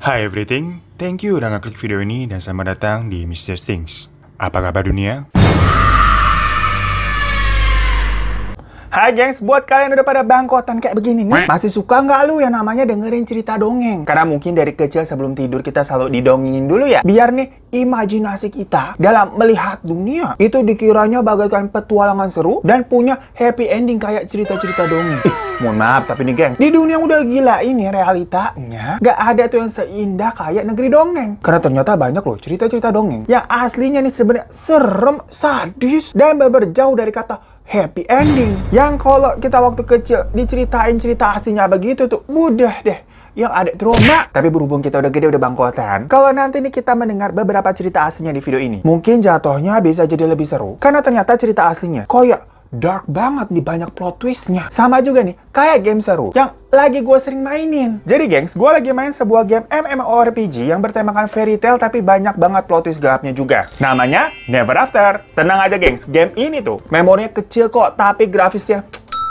Hi everything, thank you udah ngeklik video ini dan selamat datang di Mr. Things. Apa kabar dunia? Hai gengs, buat kalian udah pada bangkotan kayak begini nih, masih suka nggak lu yang namanya dengerin cerita dongeng? Karena mungkin dari kecil sebelum tidur kita selalu didongengin dulu ya, biar nih imajinasi kita dalam melihat dunia itu dikiranya bagaikan petualangan seru dan punya happy ending kayak cerita-cerita dongeng. Mohon maaf tapi nih geng, di dunia yang udah gila ini realitanya nggak ada tuh yang seindah kayak negeri dongeng. Karena ternyata banyak loh cerita-cerita dongeng yang aslinya nih sebenarnya serem, sadis, dan jauh dari kata happy ending. Yang kalau kita waktu kecil diceritain cerita aslinya begitu tuh, mudah deh yang ada trauma. Tapi berhubung kita udah gede, udah bangkotan, kalau nanti nih kita mendengar beberapa cerita aslinya di video ini, mungkin jatuhnya bisa jadi lebih seru. Karena ternyata cerita aslinya kayak dark banget nih, banyak plot twistnya. Sama juga nih, kayak game seru yang lagi gue sering mainin. Jadi gengs, gue lagi main sebuah game MMORPG yang bertemakan fairy tale tapi banyak banget plot twist gelapnya juga. Namanya Never After. Tenang aja gengs, game ini tuh memorinya kecil kok, tapi grafisnya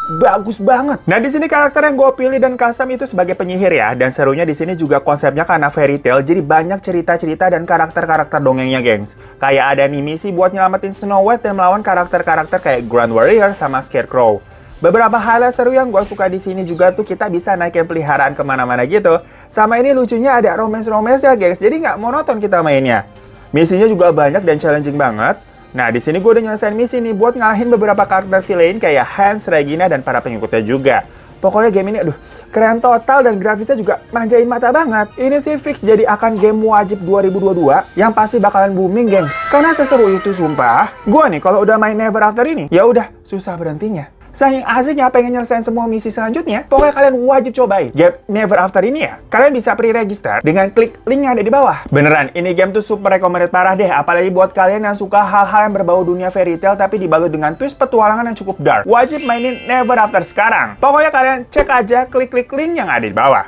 bagus banget. Nah, di sini karakter yang gue pilih dan custom itu sebagai penyihir ya. Dan serunya di sini juga konsepnya karena fairy tale, jadi banyak cerita-cerita dan karakter-karakter dongengnya, gengs. Kayak ada nih misi buat nyelamatin Snow White dan melawan karakter-karakter kayak Grand Warrior sama Scarecrow. Beberapa highlight seru yang gue suka di sini juga tuh kita bisa naikin peliharaan kemana-mana gitu. Sama ini lucunya ada romance-romance ya, gengs. Jadi nggak monoton kita mainnya. Misinya juga banyak dan challenging banget. Nah, di sini gue udah nyelesain misi nih buat ngalahin beberapa karakter villain kayak Hans, Regina, dan para pengikutnya juga. Pokoknya game ini, aduh, keren total dan grafisnya juga manjain mata banget. Ini sih fix jadi akan game wajib 2022 yang pasti bakalan booming, gengs. Karena seseru itu, sumpah. Gue nih, kalau udah main Never After ini, ya udah susah berhentinya. Saking asiknya pengen nyelesain semua misi selanjutnya, pokoknya kalian wajib cobain game Never After ini ya. Kalian bisa pre-register dengan klik link yang ada di bawah. Beneran, ini game tuh super recommended parah deh. Apalagi buat kalian yang suka hal-hal yang berbau dunia fairy tale tapi dibalut dengan twist petualangan yang cukup dark. Wajib mainin Never After sekarang. Pokoknya kalian cek aja, klik link yang ada di bawah.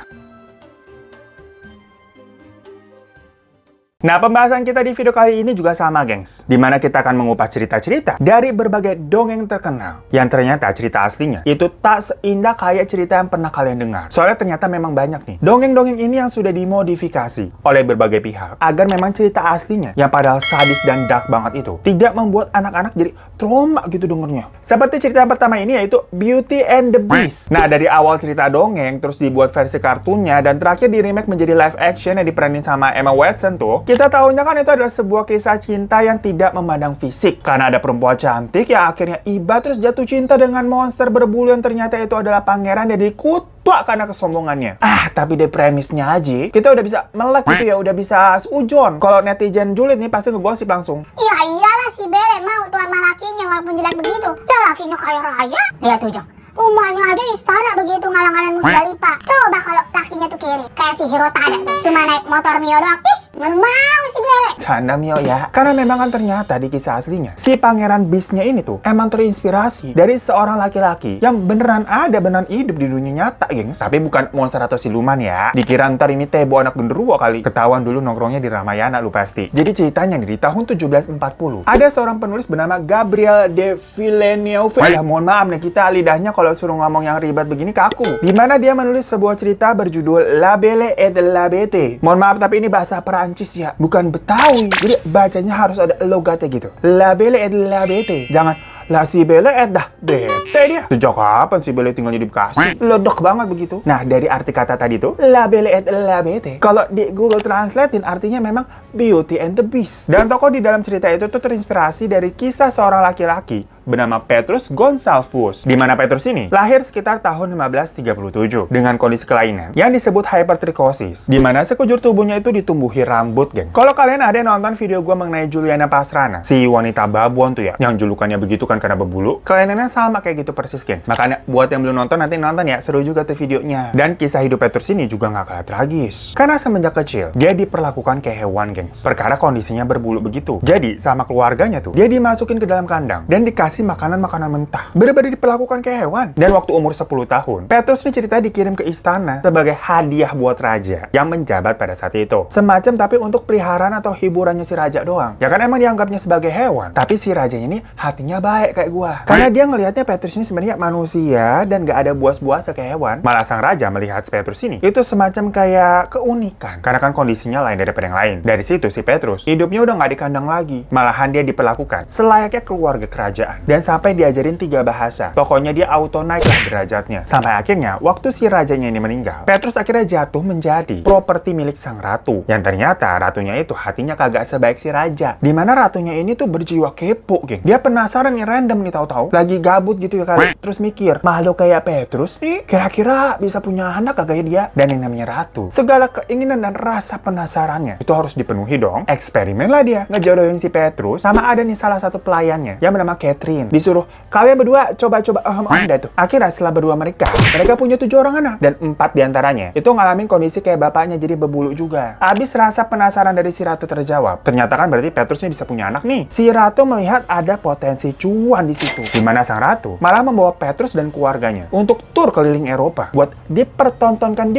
Nah, pembahasan kita di video kali ini juga sama, gengs. Dimana kita akan mengupas cerita-cerita dari berbagai dongeng terkenal. Yang ternyata cerita aslinya itu tak seindah kayak cerita yang pernah kalian dengar. Soalnya ternyata memang banyak nih dongeng-dongeng ini yang sudah dimodifikasi oleh berbagai pihak agar memang cerita aslinya yang padahal sadis dan dark banget itu tidak membuat anak-anak jadi trauma gitu dengernya. Seperti cerita yang pertama ini yaitu Beauty and the Beast. Nah, dari awal cerita dongeng terus dibuat versi kartunnya dan terakhir di remake menjadi live action yang diperanin sama Emma Watson tuh. Kita tahunya kan itu adalah sebuah kisah cinta yang tidak memandang fisik. Karena ada perempuan cantik yang akhirnya iba terus jatuh cinta dengan monster berbulu yang ternyata itu adalah pangeran dan dikutuk karena kesombongannya. Tapi di premisnya aja kita udah bisa melek gitu ya, udah bisa seujon. Kalau netizen julid nih pasti ngegosip langsung. Ya iyalah si Belle mau tuh sama lakinya walaupun jelek begitu. Udah lakinya kaya raya. Lihat tuh, Jong. Rumahnya aja istana begitu ngalang-ngalang Musdalifah. Coba kalau lakinya tuh kiri, kayak si Hirotana tuh. Cuma naik motor Mio doang. Mau si Belle. Canda Mio ya. Karena memang kan ternyata di kisah aslinya, si pangeran Beast-nya ini tuh emang terinspirasi dari seorang laki-laki yang beneran ada, beneran hidup di dunia nyata, gengs. Tapi bukan monster atau siluman ya. Dikira ntar ini Tebo anak genderuwo kali. Ketahuan dulu nongkrongnya di Ramayana lu pasti. Jadi ceritanya nih di tahun 1740, ada seorang penulis bernama Gabriel de Villeneuve. Ya mohon maaf nih, kita lidahnya kalau suruh ngomong yang ribet begini kaku. Dimana dia menulis sebuah cerita berjudul La Belle et la Bête. Mohon maaf tapi ini bahasa Perancis ya, bukan Betawi. Jadi bacanya harus ada logatnya gitu. La Belle et la Bête. Jangan lah si Belle et dah bete dia. Sejak kapan si Belle tinggalnya di Bekasi? Ledok banget begitu. Nah, dari arti kata tadi tuh, La Belle et la Bête, kalau di Google Translatein artinya memang Beauty and the Beast. Dan tokoh di dalam cerita itu tuh terinspirasi dari kisah seorang laki-laki bernama Petrus Gonsalvus. Di mana Petrus ini lahir sekitar tahun 1537 dengan kondisi kelainan yang disebut hypertrichosis, di mana sekujur tubuhnya itu ditumbuhi rambut, geng. Kalau kalian ada yang nonton video gue mengenai Juliana Pasrana, si wanita babuan tuh ya, yang julukannya begitu kan karena berbulu, kelainannya sama kayak gitu persis, geng. Makanya buat yang belum nonton nanti nonton ya, seru juga tuh videonya. Dan kisah hidup Petrus ini juga nggak kalah tragis. Karena semenjak kecil dia diperlakukan kayak hewan, geng. Perkara kondisinya berbulu begitu. Jadi sama keluarganya tuh dia dimasukin ke dalam kandang dan dikasih dikasih makanan-makanan mentah. Bener-bener diperlakukan kayak hewan. Dan waktu umur 10 tahun, Petrus ini ceritanya dikirim ke istana sebagai hadiah buat raja yang menjabat pada saat itu. Semacam tapi untuk peliharaan atau hiburannya si raja doang. Ya kan emang dianggapnya sebagai hewan. Tapi si rajanya ini hatinya baik kayak gua. Karena dia ngelihatnya Petrus ini sebenarnya manusia dan gak ada buas-buasnya kayak hewan. Malah sang raja melihat si Petrus ini itu semacam kayak keunikan. Karena kan kondisinya lain daripada yang lain. Dari situ si Petrus hidupnya udah gak di kandang lagi. Malahan dia diperlakukan selayaknya keluarga kerajaan. Dan sampai diajarin 3 bahasa. Pokoknya dia auto naik lah derajatnya. Sampai akhirnya waktu si rajanya ini meninggal, Petrus akhirnya jatuh menjadi properti milik sang ratu. Yang ternyata ratunya itu hatinya kagak sebaik si raja. Dimana ratunya ini tuh berjiwa kepo, geng. Dia penasaran nih, random nih tahu-tahu lagi gabut gitu ya kali. Terus mikir, makhluk kayak Petrus nih kira-kira bisa punya anak kagak ya dia? Dan yang namanya ratu, segala keinginan dan rasa penasarannya itu harus dipenuhi dong. Eksperimen lah dia ngejodohin si Petrus sama ada nih salah satu pelayannya yang bernama Catherine. Disuruh kalian berdua coba-coba anda tuh. Akhirnya setelah berdua mereka punya 7 orang anak dan 4 diantaranya itu ngalamin kondisi kayak bapaknya jadi berbulu juga. Abis rasa penasaran dari si ratu terjawab, ternyata kan berarti Petrus ini bisa punya anak nih. Si ratu melihat ada potensi cuan di situ. Dimana sang ratu malah membawa Petrus dan keluarganya untuk tur keliling Eropa buat dipertontonkan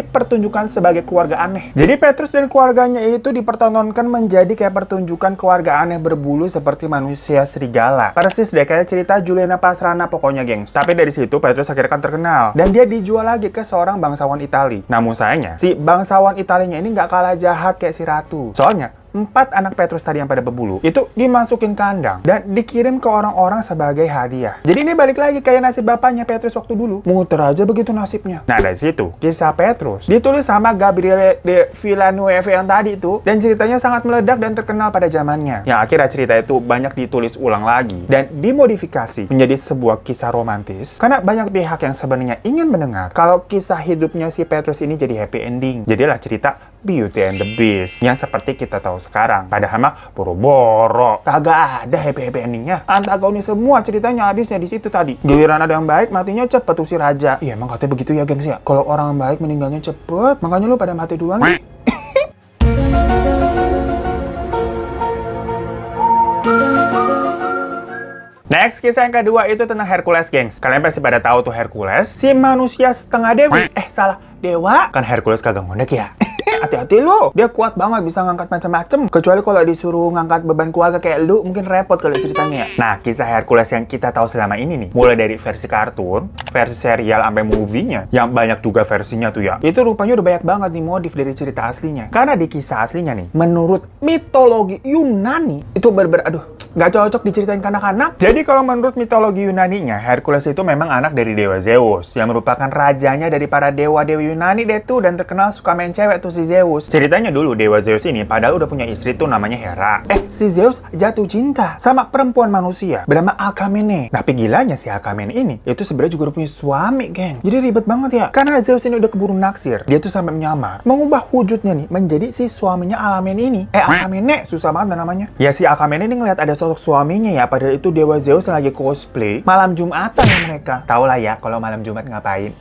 sebagai keluarga aneh. Jadi Petrus dan keluarganya itu dipertontonkan menjadi kayak pertunjukan keluarga aneh berbulu seperti manusia serigala. Persis deh kayak cerita Juliana Pasrana pokoknya, gengs. Tapi dari situ Petrus akhirnya kan terkenal dan dia dijual lagi ke seorang bangsawan Itali. Namun sayangnya si bangsawan Italinya ini nggak kalah jahat kayak si ratu. Soalnya 4 anak Petrus tadi yang pada berbulu itu dimasukin kandang dan dikirim ke orang-orang sebagai hadiah. Jadi ini balik lagi kayak nasib bapaknya Petrus waktu dulu. Muter aja begitu nasibnya. Nah dari situ kisah Petrus ditulis sama Gabriele de Villeneuve yang tadi itu, dan ceritanya sangat meledak dan terkenal pada zamannya. Yang akhirnya cerita itu banyak ditulis ulang lagi dan dimodifikasi menjadi sebuah kisah romantis karena banyak pihak yang sebenarnya ingin mendengar kalau kisah hidupnya si Petrus ini jadi happy ending. Jadilah cerita Beauty and the Beast yang seperti kita tahu sekarang. Padahal mah boro-boro kagak ada happy endingnya. Antagonis semua ceritanya habisnya di situ tadi. Giliran ada yang baik matinya cepet tuh si raja. Iya emang katanya begitu ya gengs ya. Kalau orang baik meninggalnya cepet, makanya lu pada mati duluan nih. Next, kisah yang kedua itu tentang Hercules, gengs. Kalian pasti pada tahu tuh Hercules, si manusia setengah dewi. Salah, dewa. Kan Hercules kagak ngondek ya. Hati-hati lu, dia kuat banget bisa ngangkat macam-macam. Kecuali kalau disuruh ngangkat beban keluarga kayak lu, mungkin repot kalau ceritanya ya. Nah, kisah Hercules yang kita tahu selama ini nih, mulai dari versi kartun, versi serial, sampai movie-nya, yang banyak juga versinya tuh ya. Itu rupanya udah banyak banget nih modif dari cerita aslinya. Karena di kisah aslinya nih, menurut mitologi Yunani, itu nggak cocok diceritain kanak-kanak. Jadi kalau menurut mitologi Yunaninya, Hercules itu memang anak dari dewa Zeus, yang merupakan rajanya dari para dewa-dewi Yunani deh tuh, dan terkenal suka main cewek tuh si Zeus. Ceritanya dulu dewa Zeus ini padahal udah punya istri tuh namanya Hera. Si Zeus jatuh cinta sama perempuan manusia bernama Alcmene. Tapi gilanya si Alcmene ini itu sebenarnya juga udah punya suami, geng. Jadi ribet banget ya. Karena Zeus ini udah keburu naksir, dia tuh sampai menyamar, mengubah wujudnya nih menjadi si suaminya Alcmene ini. Alcmene, susah banget namanya. Ya si Alcmene ini ngeliat ada sosok suaminya ya, padahal itu dewa Zeus yang lagi cosplay malam Jumatan ya mereka. Tau lah ya kalau malam Jumat ngapain.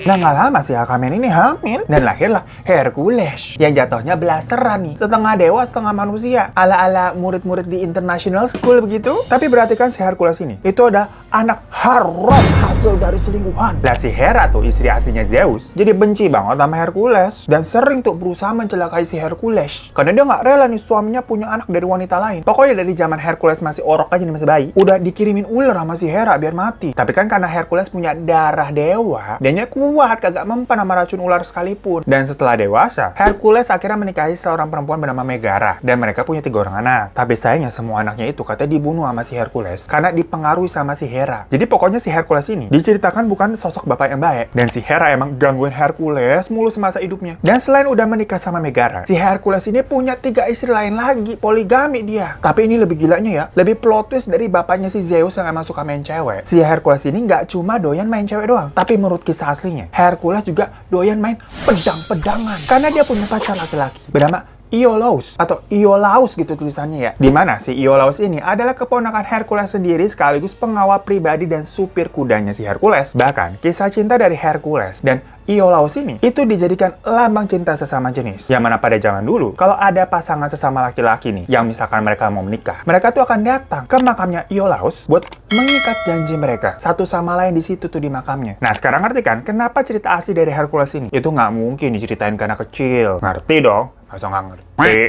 Nah nggak lama si Alcmene ini hamil dan lahirlah Hercules yang jatuhnya blasteran nih, setengah dewa setengah manusia, ala-ala murid-murid di international school begitu. Tapi berarti kan si Hercules ini itu ada anak haram hasil dari selingkuhan. Lah si Hera tuh istri aslinya Zeus jadi benci banget sama Hercules dan sering tuh berusaha mencelakai si Hercules karena dia nggak rela nih suaminya punya anak dari wanita lain. Pokoknya dari zaman Hercules masih orok aja nih, masih bayi, udah dikirimin ular sama si Hera biar mati. Tapi kan karena Hercules punya darah dewa, dianya kuat, kagak mempan sama racun ular sekalipun. Dan setelah dewasa, Hercules akhirnya menikahi seorang perempuan bernama Megara dan mereka punya 3 orang anak. Tapi sayangnya semua anaknya itu katanya dibunuh sama si Hercules karena dipengaruhi sama si Hera. Jadi pokoknya si Hercules ini diceritakan bukan sosok bapak yang baik, dan si Hera emang gangguin Hercules mulu semasa hidupnya. Dan selain udah menikah sama Megara, si Hercules ini punya 3 istri lain lagi, poligami dia. Tapi ini lebih gilanya ya, lebih plot twist dari bapaknya si Zeus yang emang suka main cewek. Si Hercules ini nggak cuma doyan main cewek doang, tapi menurut kisah aslinya, Hercules juga doyan main pedang-pedangan karena dia punya pacar laki-laki bernama Iolaus atau Iolaus gitu tulisannya ya. Dimana si Iolaus ini adalah keponakan Hercules sendiri sekaligus pengawal pribadi dan supir kudanya si Hercules. Bahkan kisah cinta dari Hercules dan Iolaus ini itu dijadikan lambang cinta sesama jenis. Yang mana pada zaman dulu kalau ada pasangan sesama laki-laki nih yang misalkan mereka mau menikah, mereka tuh akan datang ke makamnya Iolaus buat mengikat janji mereka satu sama lain di situ tuh di makamnya. Nah sekarang ngerti kan kenapa cerita asli dari Hercules ini itu nggak mungkin diceritain karena kecil. Ngerti dong? Masa nggak ngerti?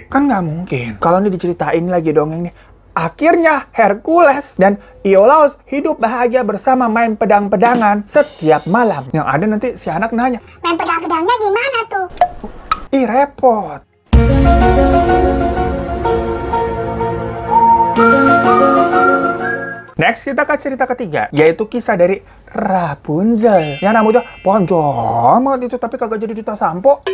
Kan nggak mungkin. Kalau ini diceritain lagi dongeng nih. Akhirnya Hercules dan Iolaus hidup bahagia bersama main pedang-pedangan setiap malam. Yang ada nanti si anak nanya, Main pedang-pedangnya gimana tuh? ih repot. Next kita ke cerita ketiga, yaitu kisah dari Rapunzel. Yang rambutnya ponjol banget itu, tapi kagak jadi duta sampo.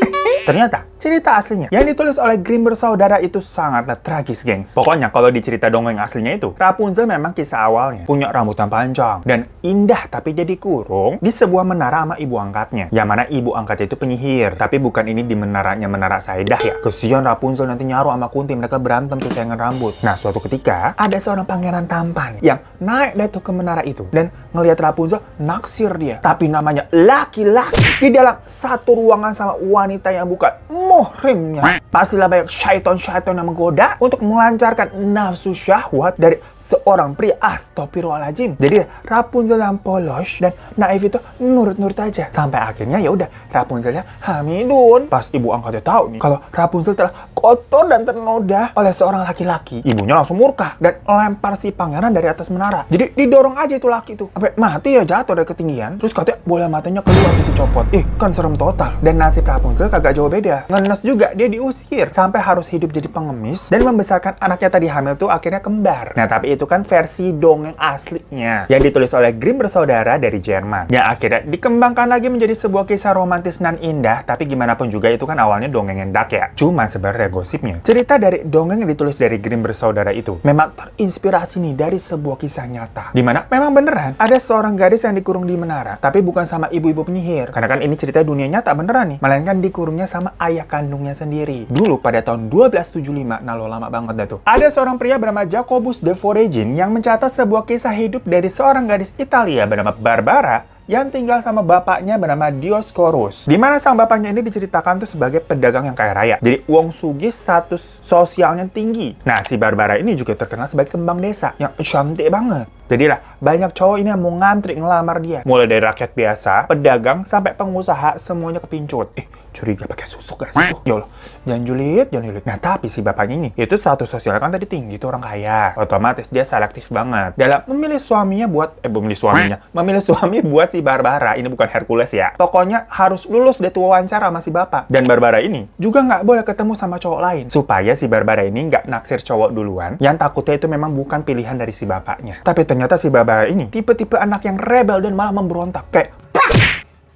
Ternyata cerita aslinya yang ditulis oleh Grimm bersaudara itu sangatlah tragis, gengs. Pokoknya kalau di cerita dongeng aslinya itu, Rapunzel memang kisah awalnya punya rambut yang panjang dan indah, tapi dia dikurung di sebuah menara sama ibu angkatnya. Yang mana ibu angkatnya itu penyihir, tapi bukan ini di menaranya menara Saidah ya. Kesian Rapunzel nanti nyaru sama Kunti, mereka berantem tuh sayangan rambut. Nah suatu ketika ada seorang pangeran tampan yang naik deh tuh ke menara itu dan ngelihat Rapunzel, naksir dia. Tapi namanya laki-laki di dalam satu ruangan sama wanita yang bukan muhrimnya. Pastilah banyak syaiton-syaiton yang menggoda untuk melancarkan nafsu syahwat dari seorang pria. Astagfirullahaladzim. Jadi Rapunzel yang polos dan naif itu nurut-nurut aja. Sampai akhirnya ya udah Rapunzelnya hamilun. Pas ibu angkatnya tahu nih kalau Rapunzel telah kotor dan ternoda oleh seorang laki-laki, ibunya langsung murka dan lempar si pangeran dari atas menara. Jadi didorong aja itu laki itu sampai mati ya, jatuh dari ketinggian. Terus katanya bola matanya keluar gitu copot. Kan serem total. Dan nasib Rapunzel kagak jauh beda. Ngenes juga, dia diusir sampai harus hidup jadi pengemis dan membesarkan anaknya tadi hamil tuh akhirnya kembar. Nah tapi itu kan versi dongeng aslinya yang ditulis oleh Grimm bersaudara dari Jerman, yang akhirnya dikembangkan lagi menjadi sebuah kisah romantis nan indah. Tapi gimana pun juga itu kan awalnya dongeng yang dark ya. Cuma sebenarnya gosipnya cerita dari dongeng yang ditulis dari Grimm bersaudara itu memang terinspirasi nih dari sebuah kisah nyata, dimana memang beneran ada seorang gadis yang dikurung di menara, tapi bukan sama ibu-ibu penyihir, karena kan ini cerita dunia nyata beneran nih, melainkan dikurungnya sama ayah kandungnya sendiri. Dulu pada tahun 1275, nah lo lama banget dah tuh, ada seorang pria bernama Jacobus de Voragine yang mencatat sebuah kisah hidup dari seorang gadis Italia bernama Barbara yang tinggal sama bapaknya bernama Dioscorus. Dimana sang bapaknya ini diceritakan tuh sebagai pedagang yang kaya raya. Jadi wong sugih, status sosialnya tinggi. Nah si Barbara ini juga terkenal sebagai kembang desa yang cantik banget. Jadilah banyak cowok ini yang mau ngantri ngelamar dia. Mulai dari rakyat biasa, pedagang, sampai pengusaha, semuanya kepincut. Curiga pakai susuk gak sih? Ya Allah, jangan julid. Nah tapi si bapaknya ini, itu status sosial kan tadi tinggi, itu orang kaya. Otomatis dia selektif banget dalam memilih suaminya buat, memilih suami buat si Barbara. Ini bukan Hercules ya. Pokoknya harus lulus deh tuh wawancara sama si bapak. Dan Barbara ini juga nggak boleh ketemu sama cowok lain. Supaya si Barbara ini nggak naksir cowok duluan, yang takutnya itu memang bukan pilihan dari si bapaknya. Tapi ternyata si Barbara ini tipe-tipe anak yang rebel dan malah memberontak. Kayak, Pak,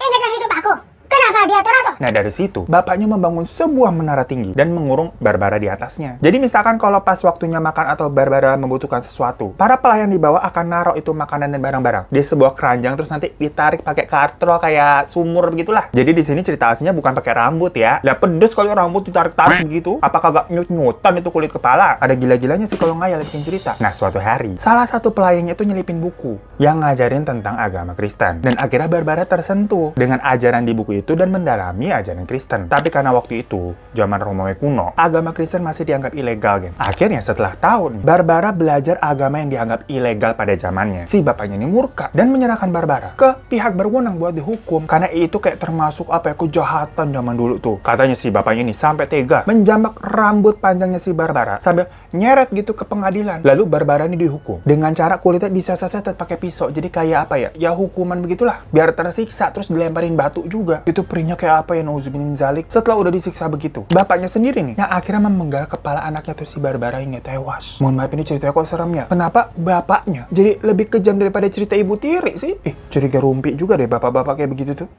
ini kan hidup aku. Kenapa dia atur-atur? nah dari situ, bapaknya membangun sebuah menara tinggi dan mengurung Barbara di atasnya. Jadi misalkan kalau pas waktunya makan atau Barbara membutuhkan sesuatu, para pelayan di bawah akan naruh itu makanan dan barang-barang di sebuah keranjang, terus nanti ditarik pakai katrol kayak sumur begitulah. Jadi di sini cerita aslinya bukan pakai rambut ya. Lah pedes kalau rambut ditarik-tarik begitu. Apakah gak nyut-nyutan itu kulit kepala? Ada gila-gilanya sih kalau ngayal bikin cerita. Nah suatu hari, salah satu pelayannya itu nyelipin buku yang ngajarin tentang agama Kristen. Dan akhirnya Barbara tersentuh dengan ajaran di buku itu dan mendalami ajaran Kristen. Tapi karena waktu itu, zaman Romawi kuno, agama Kristen masih dianggap ilegal, geng. Akhirnya setelah tahun, Barbara belajar agama yang dianggap ilegal pada zamannya. Si bapaknya ini murka dan menyerahkan Barbara ke pihak berwenang buat dihukum. Karena itu kayak termasuk kejahatan zaman dulu tuh. Katanya si bapaknya ini sampai tega menjambak rambut panjangnya si Barbara sambil nyeret gitu ke pengadilan. Lalu Barbara ini dihukum dengan cara kulitnya diseset-seset pakai pisau. Jadi kayak apa ya? Ya hukuman begitulah. Biar tersiksa terus dilemparin batu juga. Itu perinya kayak apa ya, nauzubillah min zalik. Setelah udah disiksa begitu, bapaknya sendiri nih yang akhirnya memenggal kepala anaknya tuh si Barbara hingga tewas. Mohon maaf ini ceritanya kok serem ya. Kenapa bapaknya jadi lebih kejam daripada cerita ibu tiri sih? Curiga rumpi juga deh bapak-bapak kayak begitu tuh.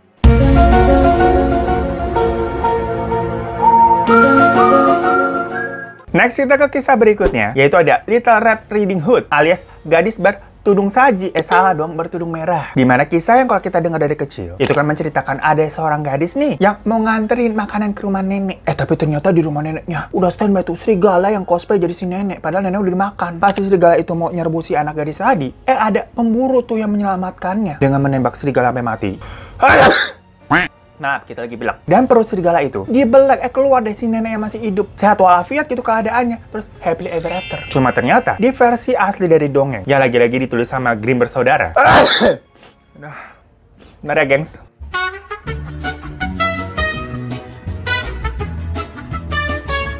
Next kita ke kisah berikutnya, yaitu ada Little Red Riding Hood alias gadis bertudung saji, salah dong, bertudung merah. Dimana kisah yang kalau kita dengar dari kecil, itu kan menceritakan ada seorang gadis nih yang mau nganterin makanan ke rumah nenek. Tapi ternyata di rumah neneknya udah standby tuh serigala yang cosplay jadi si nenek. Padahal nenek udah dimakan. Pas si serigala itu mau nyerbu si anak gadis tadi, ada pemburu tuh yang menyelamatkannya dengan menembak serigala sampai mati. Nah, kita lagi bilang. Dan perut serigala itu dibelek, keluar dari si nenek yang masih hidup. Sehat walafiat gitu keadaannya. Terus happily ever after. Cuma ternyata di versi asli dari dongeng, yang lagi-lagi ditulis sama Grimm bersaudara. Nah ya, gengs.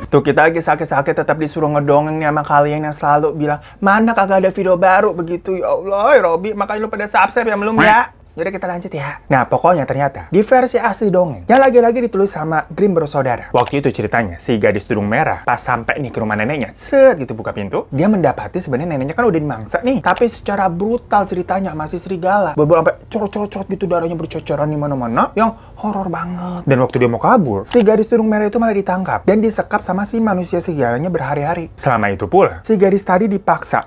Tuh kita lagi sakit-sakit tetap disuruh ngedongeng nih sama kalian yang selalu bilang, mana kagak ada video baru begitu. Ya Allah, Robi, makanya lu pada subscribe ya belum ya? Jadi kita lanjut ya. Nah, pokoknya ternyata di versi asli dongeng yang lagi-lagi ditulis sama Grimm bersaudara. Waktu itu ceritanya si gadis tudung merah pas sampai nih ke rumah neneknya, set gitu buka pintu, dia mendapati sebenarnya neneknya kan udah dimangsa nih, tapi secara brutal ceritanya masih serigala. Beberapa corot-corot gitu darahnya bercocoran di mana-mana yang horor banget. Dan waktu dia mau kabur, si gadis tudung merah itu malah ditangkap dan disekap sama si manusia serigalanya berhari-hari. Selama itu pula, si gadis tadi dipaksa,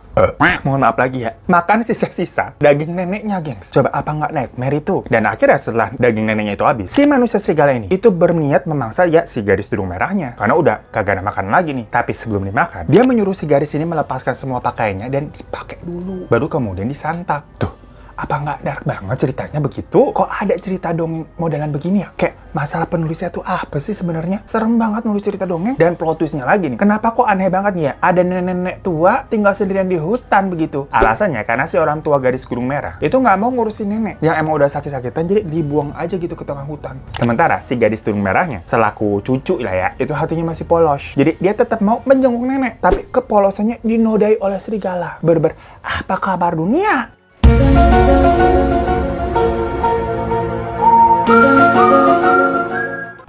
mohon maaf lagi ya, makan sisa-sisa daging neneknya, gengs. Coba apa nggak nightmare itu? Dan akhirnya setelah daging neneknya itu habis, si manusia serigala ini itu berniat memangsa ya si gadis tudung merahnya. Karena udah kagak ada makanan lagi nih. Tapi sebelum dimakan, dia menyuruh si gadis ini melepaskan semua pakaiannya dan dipakai dulu. Baru kemudian disantap. Tuh, apa nggak dark banget ceritanya begitu? Kok ada cerita dongeng modelan begini ya? Kayak masalah penulisnya tuh apa sih sebenarnya? Serem banget nulis cerita dongeng. Dan plot twistnya lagi nih, kenapa kok aneh banget nih ya? Ada nenek-nenek tua tinggal sendirian di hutan begitu. Alasannya karena si orang tua gadis kurung merah itu nggak mau ngurusin nenek yang emang udah sakit-sakitan, jadi dibuang aja gitu ke tengah hutan. Sementara si gadis kurung merahnya selaku cucu lah ya, itu hatinya masih polos. Jadi dia tetap mau menjenguk nenek, tapi kepolosannya dinodai oleh serigala. Apa kabar dunia?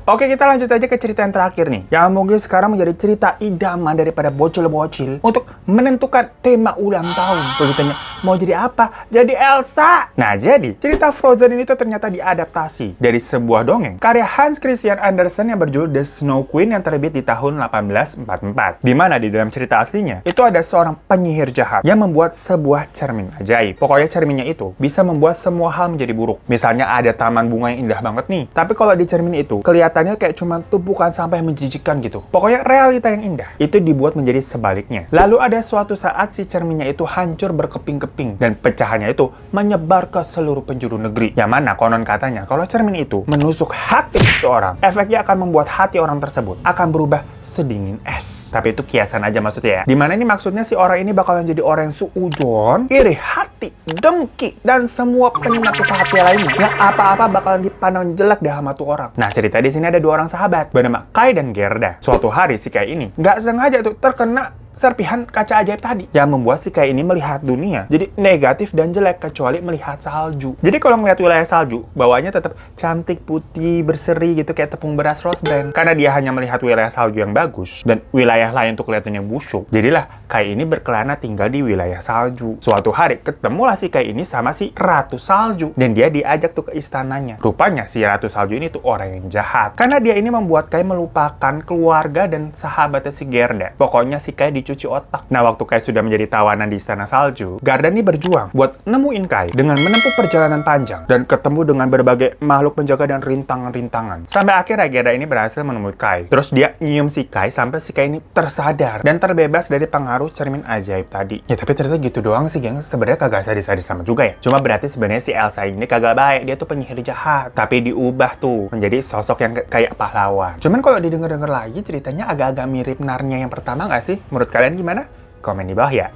Oke, kita lanjut aja ke cerita yang terakhir nih, yang mungkin sekarang menjadi cerita idaman daripada bocil-bocil untuk menentukan tema ulang tahun. Kalau ditanya, mau jadi apa? Jadi Elsa! Nah, jadi cerita Frozen ini tuh ternyata diadaptasi dari sebuah dongeng karya Hans Christian Andersen yang berjudul The Snow Queen yang terbit di tahun 1844. Dimana di dalam cerita aslinya, itu ada seorang penyihir jahat yang membuat sebuah cermin ajaib. Pokoknya cerminnya itu bisa membuat semua hal menjadi buruk. Misalnya ada taman bunga yang indah banget nih, tapi kalau di cermin itu kelihatannya kayak cuma tumpukan sampah yang menjijikkan gitu. Pokoknya realita yang indah itu dibuat menjadi sebaliknya. Lalu ada suatu saat si cerminnya itu hancur berkeping-keping dan pecahannya itu menyebar ke seluruh penjuru negeri. Yang mana konon katanya kalau cermin itu menusuk hati seseorang, efeknya akan membuat hati orang tersebut akan berubah sedingin es. Tapi itu kiasan aja maksudnya ya. Dimana ini maksudnya si orang ini bakalan jadi orang yang suujon, iri hati, dengki, dan semua penyakit hati lainnya yang apa-apa bakalan dipandang jelek dah sama tuh orang. Nah, cerita di sini ada dua orang sahabat bernama Kai dan Gerda. Suatu hari si Kai ini nggak sengaja tuh terkena serpihan kaca ajaib tadi yang membuat si Kai ini melihat dunia jadi negatif dan jelek kecuali melihat salju. Jadi kalau melihat wilayah salju, bawahnya tetap cantik, putih, berseri gitu kayak tepung beras Rose Brand. Karena dia hanya melihat wilayah salju yang bagus dan wilayah lain tuh kelihatannya busuk. Jadilah Kai ini berkelana tinggal di wilayah salju. Suatu hari ketemulah si Kai ini sama si Ratu Salju dan dia diajak tuh ke istananya. Rupanya si Ratu Salju ini tuh orang yang jahat karena dia ini membuat Kai melupakan keluarga dan sahabatnya si Gerda. Pokoknya si Kai cuci otak. Nah, waktu Kai sudah menjadi tawanan di istana salju, Gerda ini berjuang buat nemuin Kai dengan menempuh perjalanan panjang dan ketemu dengan berbagai makhluk penjaga dan rintangan-rintangan. Sampai akhirnya Gerda ini berhasil menemui Kai. Terus dia nyium si Kai sampai si Kai ini tersadar dan terbebas dari pengaruh cermin ajaib tadi. Ya tapi ternyata gitu doang sih, geng. Sebenarnya kagak sadis-sadis sama juga ya. Cuma berarti sebenarnya si Elsa ini kagak baik. Dia tuh penyihir jahat. Tapi diubah tuh menjadi sosok yang kayak pahlawan. Cuman kalau didengar-dengar lagi ceritanya agak-agak mirip Narnia yang pertama nggak sih? Menurut kalian gimana? Komen di bawah ya.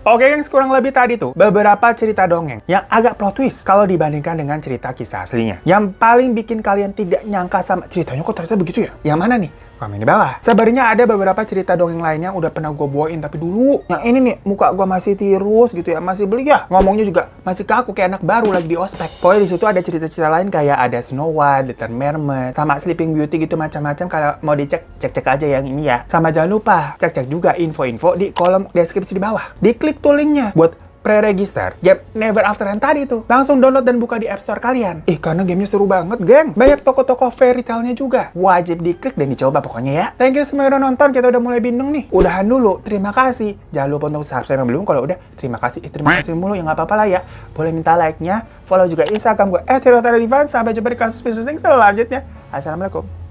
Oke, yang kurang lebih tadi tuh beberapa cerita dongeng yang agak plot twist kalau dibandingkan dengan cerita kisah aslinya. Yang paling bikin kalian tidak nyangka sama ceritanya kok ternyata begitu ya? Yang mana nih? Komen di bawah. Sebenarnya ada beberapa cerita dongeng lainnya yang udah pernah gue bawain tapi dulu. Yang ini nih, muka gue masih tirus gitu ya, masih beli ya. Ngomongnya juga masih kaku kayak anak baru lagi di ospek. Pokoknya di situ ada cerita-cerita lain kayak ada Snow White, Little Mermaid, sama Sleeping Beauty gitu macam-macam. Kalau mau dicek, cek-cek aja yang ini ya. Sama jangan lupa cek-cek juga info-info di kolom deskripsi di bawah. Diklik tuh linknya buat pre-register game Never After yang tadi tuh. Langsung download dan buka di App Store kalian. Karena gamenya seru banget, geng. Banyak toko-toko fairy tale-nya juga. Wajib diklik dan dicoba pokoknya ya. Thank you semua udah nonton, kita udah mulai bingung nih. Udahan dulu, terima kasih. Jangan lupa untuk subscribe yang belum, kalau udah terima kasih. Terima kasih mulu, ya nggak apa-apa lah ya. Boleh minta like-nya, follow juga Instagram gue @hirotadivan. Sampai jumpa di kasus bisnis selanjutnya. Assalamualaikum.